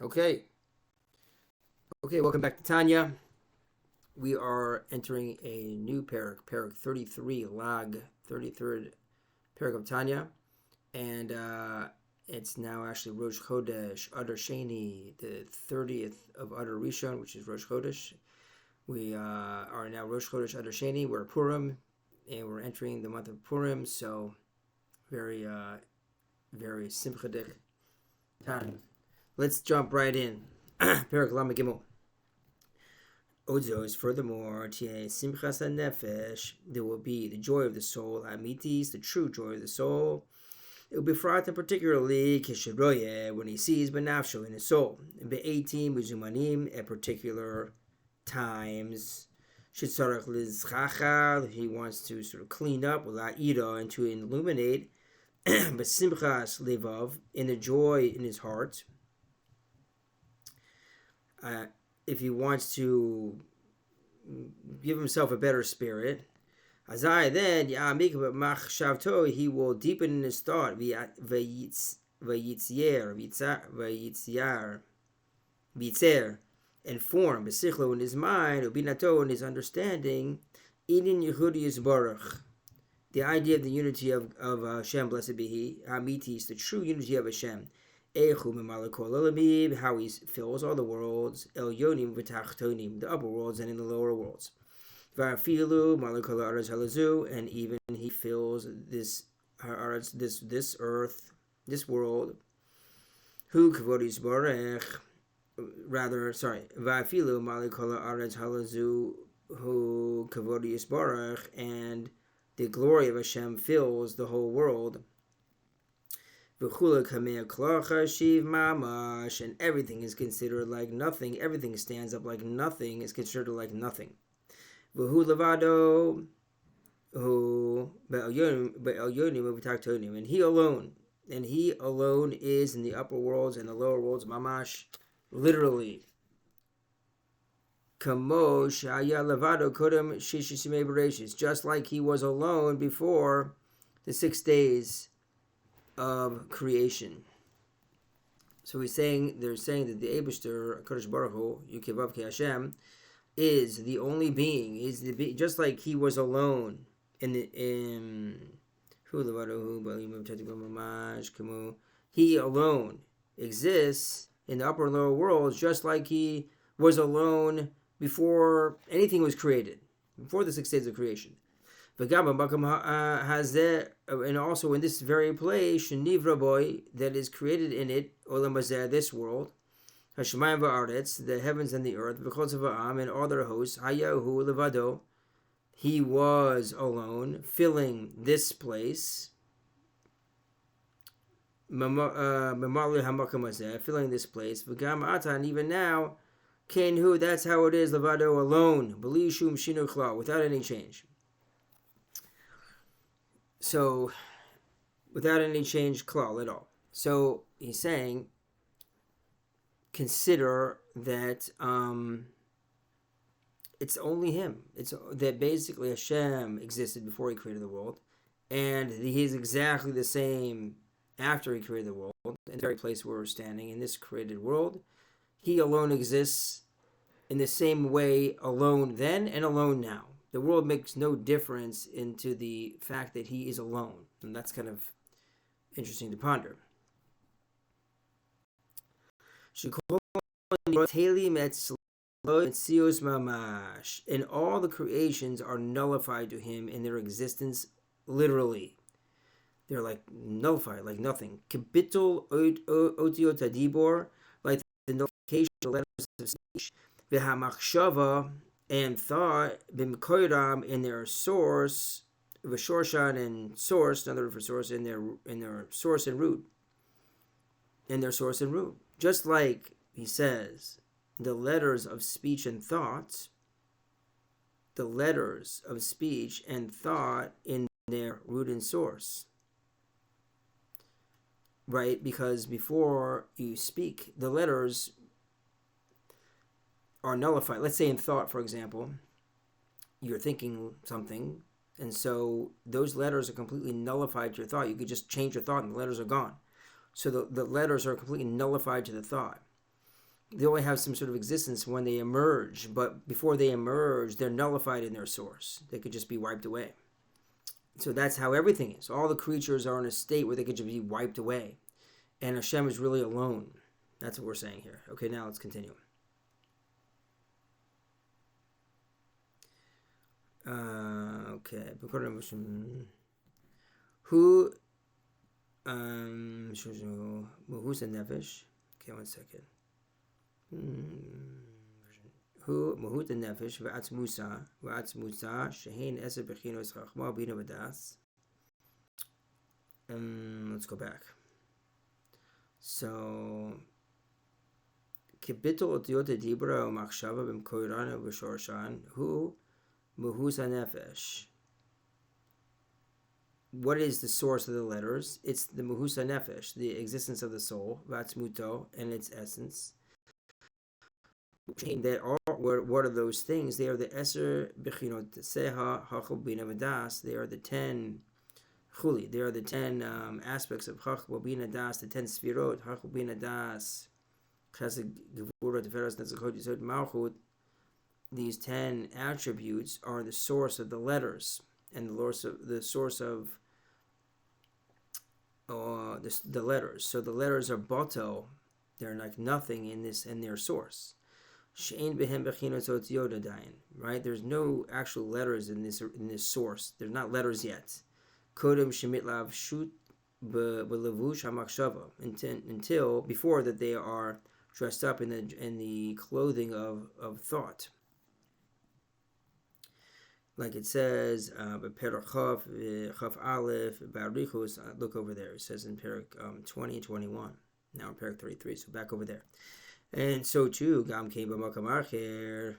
Okay. Okay, welcome back to Tanya. We are entering a new parak 33, Lag, 33rd parak of Tanya. And it's now actually Rosh Chodesh, Adar Sheni, the 30th of Adar Rishon, which is Rosh Chodesh. We are now Rosh Chodesh Adar Sheni. We're Purim, and we're entering the month of Purim, so very, very simchadik time. Let's jump right in. Parak Lama Gimel. Odzos, furthermore, Simchas HaNefesh, there will be the joy of the soul, Amitis, the true joy of the soul. It will be fraught particularly Kishiroye, when he sees Benafsho in his soul. Be'etim, Bezumanim, at particular times. Shitzarach Lizchacha, he wants to sort of clean up, La'ira, and to illuminate. But Simchas Levav, in the joy in his heart. If he wants to give himself a better spirit, Azai, then he will deepen in his thought, and form, besichlo in his mind, ubinato in his understanding, idin Yehudi Baruch. The idea of the unity of Hashem, blessed be He, Hamitis, the true unity of Hashem. How he fills all the worlds, Elyonim v'tachtonim, the upper worlds and in the lower worlds. And even he fills this earth, this world. Hu kavod barech, rather, sorry, va'afilu malakol haaretz halazu hu kavod barech, and the glory of Hashem fills the whole world. And everything is considered like nothing. Everything stands up like nothing, is considered like nothing. And he alone is in the upper worlds and the lower worlds, mamash, literally. Just like he was alone before the 6 days of creation. So they're saying that the Eibishter, Kodesh Baruch Hu, Yukivav Ki Hashem, is the only being, just like he was alone he alone exists in the upper and lower worlds, just like he was alone before anything was created, before the 6 days of creation. And also in this very place, that is created in it, this world, the heavens and the earth, and all their hosts, he was alone, filling this place, filling this place, and even now, that's how it is, levado, alone, without any change. So, without any change, klal at all. So he's saying, consider that it's only him. It's that basically Hashem existed before he created the world, and he is exactly the same after he created the world. In the very place where we're standing in this created world, he alone exists in the same way, alone then and alone now. The world makes no difference into the fact that he is alone. And that's kind of interesting to ponder. And all the creations are nullified to him in their existence literally. They're like nullified, like nothing. Kapitul otiot adibor, like the nullification of the letters of speech. V'hamachshava, and thought, b'mkoiram, in their source, v'shorshan, and source, another word for source, in their source and root. In their source and root. Just like, he says, the letters of speech and thought, the letters of speech and thought in their root and source. Right? Because before you speak, the letters are nullified. Let's say in thought, for example, you're thinking something, and so those letters are completely nullified to your thought. You could just change your thought and the letters are gone. So the letters are completely nullified to the thought. they only have some sort of existence when they emerge, but before they emerge, they're nullified in their source. They could just be wiped away. So that's how everything is. All the creatures are in a state where they could just be wiped away. And Hashem is really alone. That's what we're saying here. Okay, now let's continue. Okay. Who who's a nefesh? Okay, 1 second. Who mahut nefesh v'atzmusa shehein eser bechinos chachma bina v'das. Let's go back. So kibitol otiyot dibra u'machshava b'mkoirana v'shorshan hu mahus nefesh. What is the source of the letters? It's the mahus nefesh, the existence of the soul, v'atzmuto, and its essence. That are what are those things? They are the eser bechinot seha hachol bina v'das. They are the 10 chuli. They are the 10 aspects of hachol bina das, the 10 sfirot hachol bina das. Chesed gevura teferas netzachot yisod malchut. These 10 attributes are the source of the letters and the source of the letters. So the letters are bato. They're like nothing in their source. Right? There's no actual letters in this source. They're not letters yet. Until before that they are dressed up in the clothing of thought. Like it says, Chaf Aleph, Barichus, look over there. It says in Parak 20 and 21. Now in Parak 33, so back over there. And so too, Gam Kein B'Makam Acher,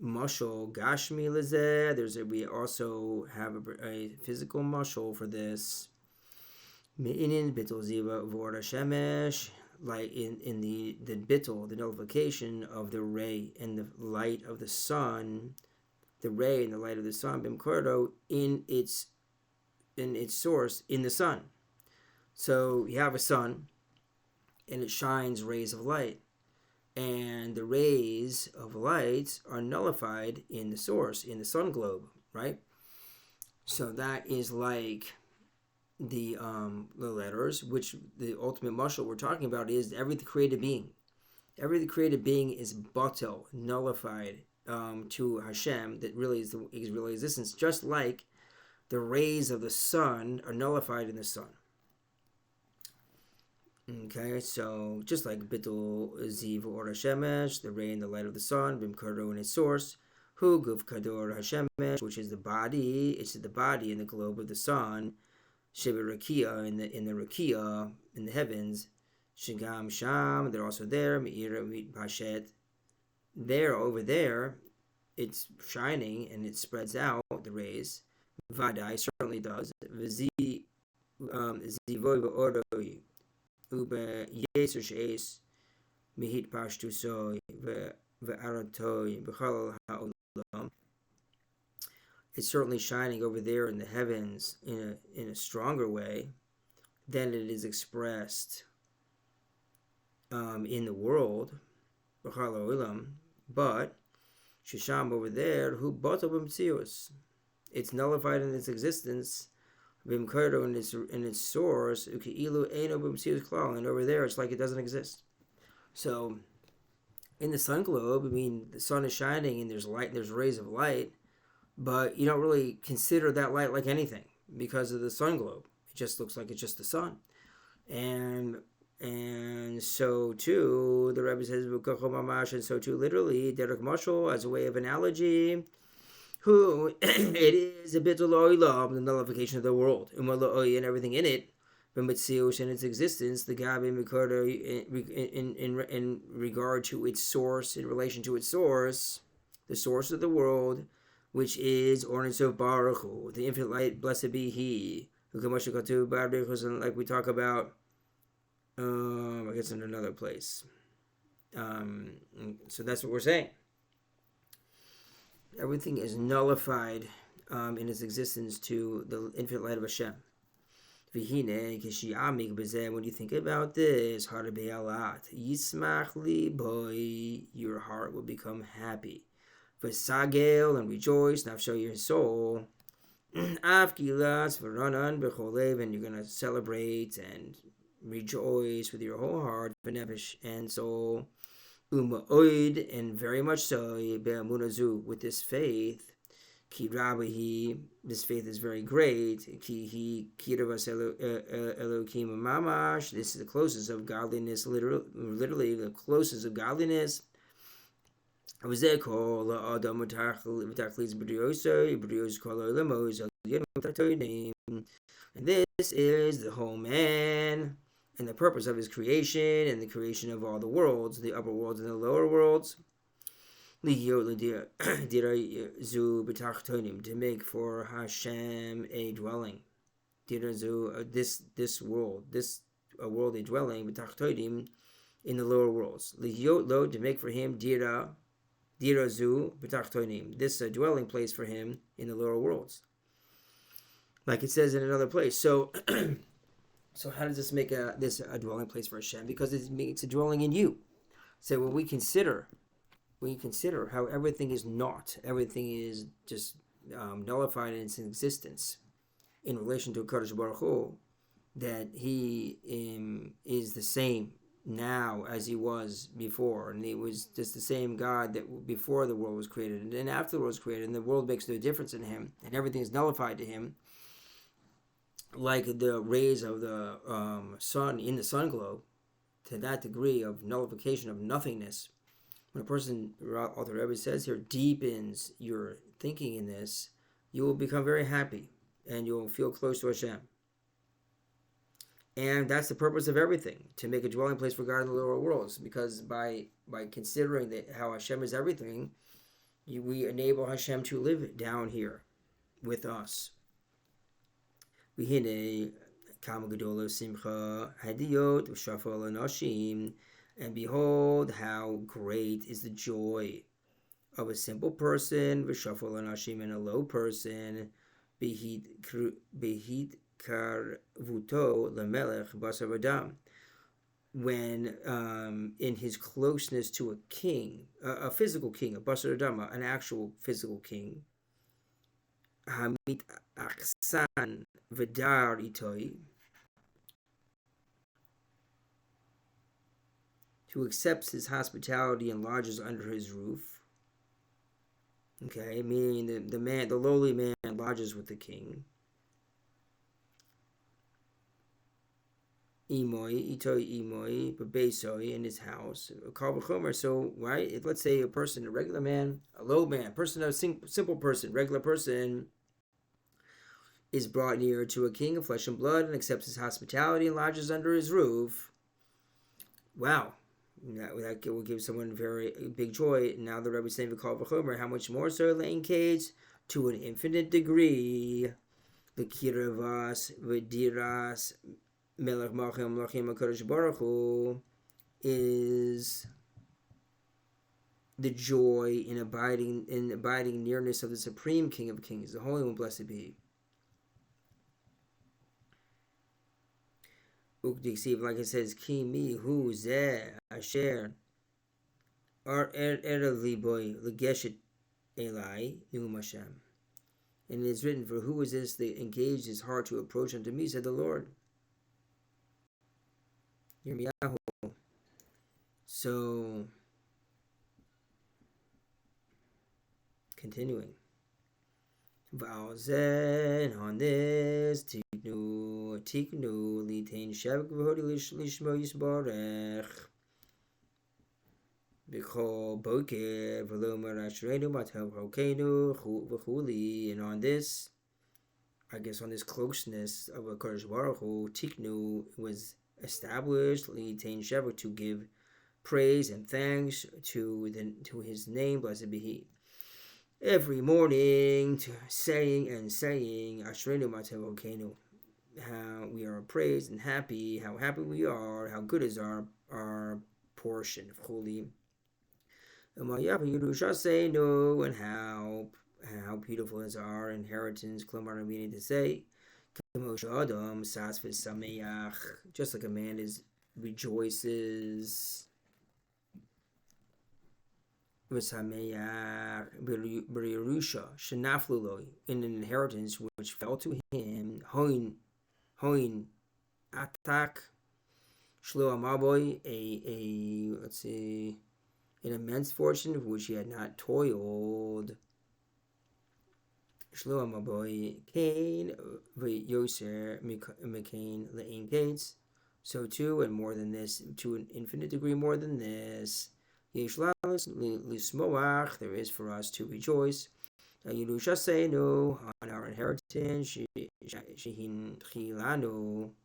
Mashal Gashmi Lezeh. We also have a physical mashal for this. Me'inin Bittul Ziva V'Or Shemesh, like in the bittul, the nullification of the ray and the light of the sun, the ray and the light of the sun, Bimkordo, in its source, in the sun. So you have a sun, and it shines rays of light. And the rays of light are nullified in the source, in the sun globe, right? So that is like the letters, which the ultimate mashal we're talking about is every created being. Every created being is batel, nullified to Hashem, that really is really existence, just like the rays of the sun are nullified in the sun. Okay, so just like Bittul Ziv or Hashemesh, the ray and the light of the sun, Bimkardo in its source, Hu Guf Kador Hashemesh, which is the body, it's the body in the globe of the sun, Sheba Rakia in the Rakia in the heavens, Shigam Sham, they're also there, Meira Mit Pashet. There, over there, it's shining and it spreads out the rays. Vadai certainly does. Zivoy V'Oroi. It's certainly shining over there in the heavens in a stronger way than it is expressed in the world, but Shisham over there, who it's nullified in its existence. Bimkardo in its source, and over there it's like it doesn't exist. So in the sun globe, I mean, the sun is shining and there's light, there's rays of light, but you don't really consider that light like anything because of the sun globe. It just looks like it's just the sun. And so too, the Rebbe says, and so too literally, Derek Mashal, as a way of analogy, who it is a bittul oilam, the nullification of the world, and everything in it, but mitzius in its existence, the gabi mikordo in regard to its source, in relation to its source, the source of the world, which is Ornitz of Baruch Hu, the infinite light, blessed be He, like we talk about, I guess in another place. So that's what we're saying. Everything is nullified in its existence to the infinite light of Hashem. V'hine kishi'amik b'zeh, when you think about this, harbe alat, yismach li boy, your heart will become happy. V'sagel, and rejoice, nafsho, your soul. Av gilas v'ranan b'cholev, and you're going to celebrate and rejoice with your whole heart, v'nefesh, and soul. Uma'oid, and very much so, be'amunazu, with this faith. Ki rabahi, this faith is very great. Ki he kiravas Elyakeem mamash. This is the closest of godliness, literally the closest of godliness. And this is the whole man and the purpose of his creation and the creation of all the worlds, the upper worlds and the lower worlds. To make for Hashem a dwelling. This world, a world a dwelling, in the lower worlds. To make for him this dwelling place for him in the lower worlds. Like it says in another place. So how does this make this a dwelling place for Hashem? Because it's a dwelling in you. So when we consider how everything is naught, everything is just nullified in its existence in relation to Kadosh Baruch Hu, that he is the same now as he was before, and he was just the same God that before the world was created, and then after the world was created, and the world makes no difference in him, and everything is nullified to him, like the rays of the sun in the sun globe, to that degree of nullification of nothingness. When a person, Alter Rebbe says here, deepens your thinking in this, you will become very happy and you'll feel close to Hashem. And that's the purpose of everything, to make a dwelling place for God in the lower worlds, because by considering that how Hashem is everything, we enable Hashem to live down here with us. V'hinei kama gedola simcha hadiyot v'shafal anashim. And behold, how great is the joy of a simple person, v'shafal anashim, and a low person, behid karvuto lemelech basar v'dam, when in his closeness to a king, a physical king, a basar v'dam, an actual physical king, hamit achsan v'dar itoi, who accepts his hospitality and lodges under his roof. Okay, meaning the lowly man lodges with the king. Imoi, itoi imoi, babesoi, in his house. Kal v'chomer. So, right, let's say a person, a regular man, a low man, a simple person, regular person, is brought near to a king of flesh and blood and accepts his hospitality and lodges under his roof. Wow. That will give someone very big joy. Now the Rebbe is saying, how much more so Le'enketz, to an infinite degree, the kiravas v'diras melech malchim lachim HaKadosh Baruch Hu, is the joy in abiding nearness of the Supreme King of Kings, the Holy One, blessed be He. Like it says, Ki mi hu zeh asher ar erev liboy legeshet elai num Hashem. And it is written, for who is this that engaged his heart to approach unto me, said the Lord. Yirmiyahu. So, continuing. And on this, tiknu litain shavak v'hodi lishmo yisbarech b'chol boker v'lomer ashrenu matav rokenu v'chuli. And on this, I guess on this closeness of a Kadosh Baruch Hu, tiknu was established litain shavak, to give praise and thanks to His name, blessed be He. Every morning, saying, Ashrenu Matav Okenu, how we are praised and happy, how happy we are, how good is our portion of Chuli. And how beautiful is our inheritance, Klomar, meaning to say, Just like a man rejoices in an inheritance which fell to him, hoin atak shlo amaboy, let's see, an immense fortune for which he had not toiled. Shlo amaboy kain v'yoser mekain le'in gates. So too, and more than this, to an infinite degree more than this, there is for us to rejoice. On our inheritance,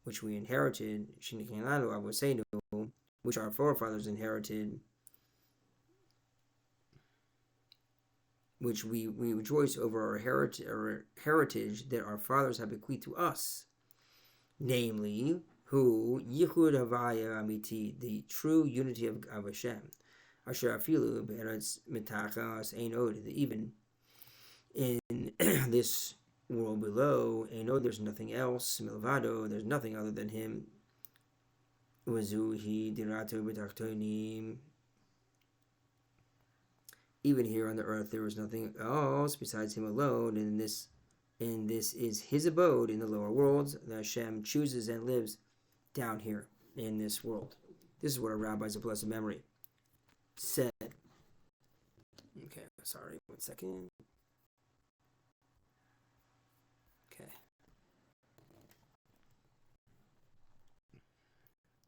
which we inherited, which our forefathers inherited, which we rejoice over our heritage that our fathers have bequeathed to us, namely, who Yichud Havaya Amiti, the true unity of Hashem. Asher afilu be'eretz mitachas ein od, even in this world below, ein od, there's nothing else, milvado, there's nothing other than him. Wazuhi dirato b'tachtonim, even here on the earth there is nothing else besides him alone, and this is his abode in the lower worlds. The Hashem chooses and lives down here in this world. This is what our rabbis of blessed memory said. Okay, sorry, 1 second. Okay.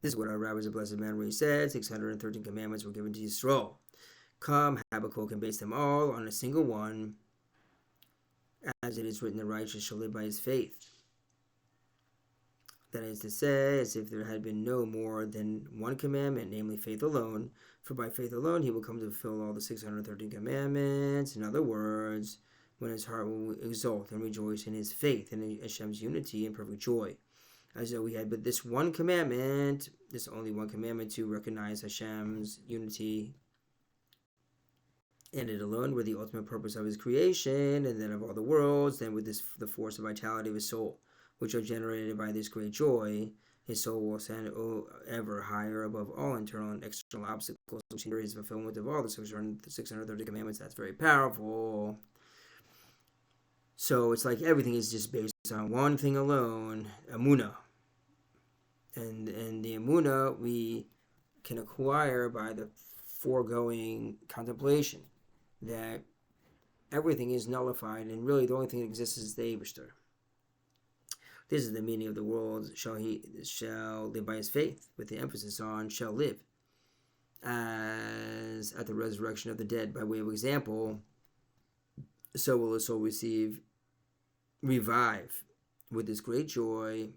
This is what our rabbis of blessed memory said. 613 commandments were given to Yisrael. Come, Habakkuk can base them all on a single one. As it is written, the righteous shall live by his faith. That is to say, as if there had been no more than one commandment, namely faith alone. For by faith alone he will come to fulfill all the 613 commandments. In other words, when his heart will exult and rejoice in his faith and in Hashem's unity and perfect joy. As though we had but this one commandment, this only one commandment to recognize Hashem's unity and it alone were the ultimate purpose of his creation and then of all the worlds, then with the force and vitality of his soul, which are generated by this great joy, his soul will ascend ever higher above all internal and external obstacles, which hinder his fulfillment of all the 630 commandments. That's very powerful. So it's like everything is just based on one thing alone, Emunah. And the Emunah we can acquire by the foregoing contemplation, that everything is nullified and really the only thing that exists is the Eibishter. This is the meaning of the world, shall live by his faith, with the emphasis on shall live. As at the resurrection of the dead, by way of example, so will the soul revive with this great joy.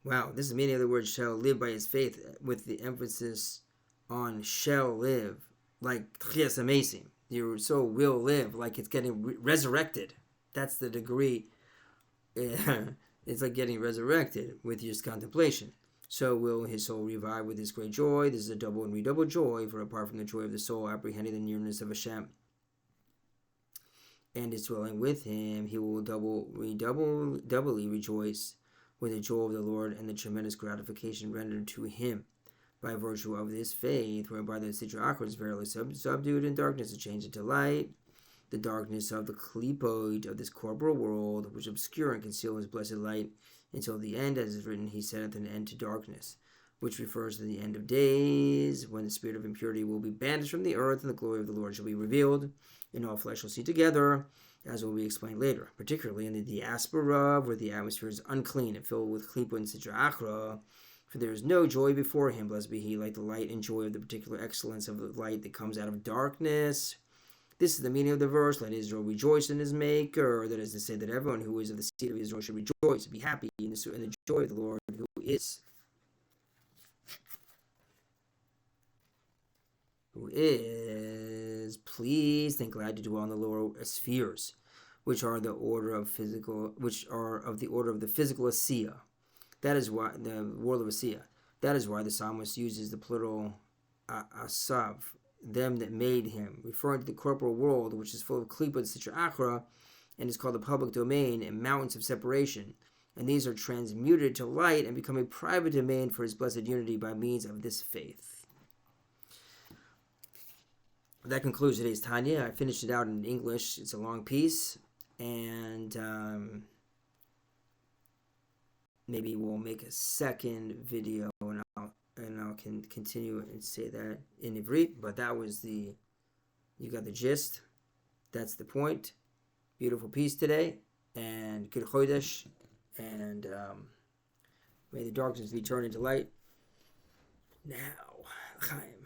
Wow, this is the meaning of the word shall live by his faith, with the emphasis on shall live, like Tchias Amesim. Your soul will live, like it's getting resurrected. That's the degree. It's like getting resurrected with your contemplation. So will his soul revive with this great joy. This is a double and redoubled joy, for apart from the joy of the soul apprehending the nearness of Hashem and is dwelling with him, he will doubly rejoice with the joy of the Lord and the tremendous gratification rendered to him by virtue of this faith, whereby the Sitra Achra is verily subdued in darkness is changed into light. The darkness of the klipot of this corporal world, which obscure and conceal his blessed light, until the end, as is written, he setteth an end to darkness, which refers to the end of days, when the spirit of impurity will be banished from the earth, and the glory of the Lord shall be revealed, and all flesh shall see together, as will be explained later, particularly in the diaspora, where the atmosphere is unclean and filled with klipot and Sitra Achra. For there is no joy before him, blessed be he, like the light and joy of the particular excellence of the light that comes out of darkness. This is the meaning of the verse, let Israel rejoice in his Maker. That is to say that everyone who is of the seed of Israel should rejoice, be happy in the joy of the Lord who is pleased and glad to dwell in the lower spheres, which are of the order of the physical Asiya. That is why the world of Asiya. That is why the psalmist uses the plural asav, them that made him, referring to the corporal world, which is full of klipot and Sitra Achra, and is called the public domain and mountains of separation. And these are transmuted to light and become a private domain for his blessed unity by means of this faith. That concludes today's Tanya. I finished it out in English. It's a long piece, and maybe we'll make a second video, and I'll continue and say that in Ivrit. But that was you got the gist. That's the point. Beautiful piece today, and good Chodesh, and may the darkness be turned into light. Now, Chaim.